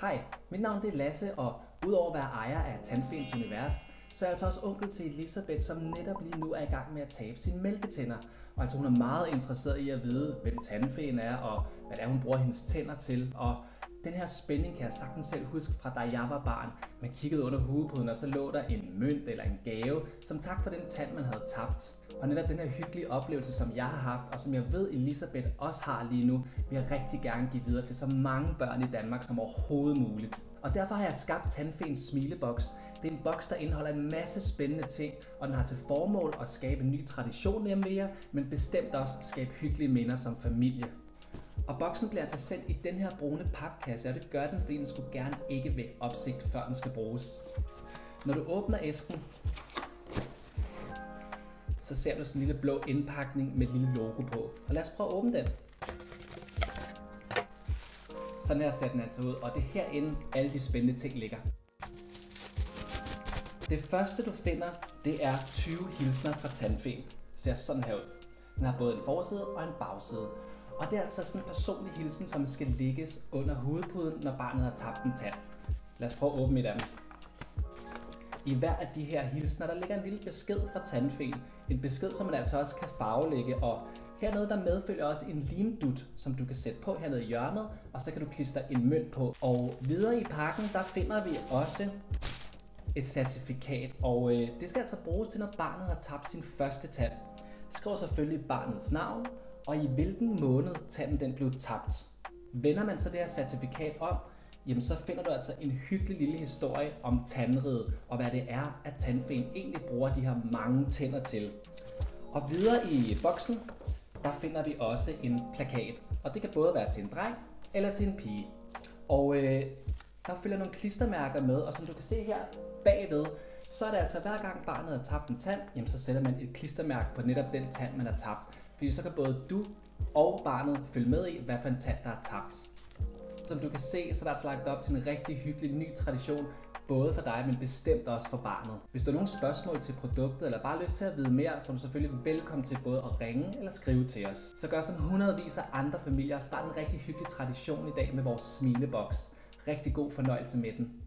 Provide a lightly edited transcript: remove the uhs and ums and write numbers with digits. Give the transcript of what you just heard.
Hej, mit navn er Lasse, og udover at være ejer af Tandfæens Univers, så er jeg altså også onkel til Elisabeth, som netop lige nu er i gang med at tabe sine mælketænder. Og altså hun er meget interesseret i at vide, hvem Tandfæen er, og hvad det er, hun bruger hendes tænder til. Og den her spænding kan jeg sagtens selv huske fra da jeg var barn. Man kiggede under hovedpuden, og så lå der en mønt eller en gave, som tak for den tand, man havde tabt. Og netop den her hyggelige oplevelse, som jeg har haft, og som jeg ved Elisabeth også har lige nu, vil jeg rigtig gerne give videre til så mange børn i Danmark som overhovedet muligt. Og derfor har jeg skabt Tandfæens smileboks. Det er en boks, der indeholder en masse spændende ting, og den har til formål at skabe en ny tradition hjemme ved jer, men bestemt også skabe hyggelige minder som familie. Og boksen bliver altså sendt i den her brune papkasse, og det gør den, fordi den skulle gerne ikke vække opsigt, før den skal bruges. Når du åbner æsken, så ser du sådan en lille blå indpakning med et lille logo på. Og lad os prøve at åbne den. Sådan her ser den altså ud, og det er herinde alle de spændende ting ligger. Det første du finder, det er 20 hilsner fra Tandfæen. Ser sådan her ud. Den har både en forside og en bagside. Og det er altså sådan en personlig hilsen, som skal lægges under hovedpuden, når barnet har tabt en tand. Lad os prøve at åbne et af dem. I hver af de her hilsner, der ligger en lille besked fra Tandfæen. En besked, som man altså også kan farvelægge, og hernede der medfølger også en limdut, som du kan sætte på hernede i hjørnet, og så kan du klistre en mønt på. Og videre i pakken, der finder vi også et certifikat, og det skal altså bruges til, når barnet har tabt sin første tand. Skriv selvfølgelig barnets navn, og i hvilken måned tanden den blev tabt. Vender man så det her certifikat om, jamen så finder du altså en hyggelig lille historie om tandriget, og hvad det er, at Tandfæen egentlig bruger de her mange tænder til. Og videre i boksen, der finder vi også en plakat, og det kan både være til en dreng eller til en pige. Og der følger nogle klistermærker med, og som du kan se her bagved, så er det altså hver gang barnet har tabt en tand, jamen så sætter man et klistermærke på netop den tand, man har tabt. Fordi så kan både du og barnet følge med i, hvad for en tand, der er tabt. Som du kan se, så er der altså lagt op til en rigtig hyggelig ny tradition, både for dig, men bestemt også for barnet. Hvis du har nogle spørgsmål til produktet, eller bare lyst til at vide mere, så er du selvfølgelig velkommen til både at ringe eller skrive til os. Så gør som hundredvis af andre familier og start en rigtig hyggelig tradition i dag med vores smileboks. Rigtig god fornøjelse med den.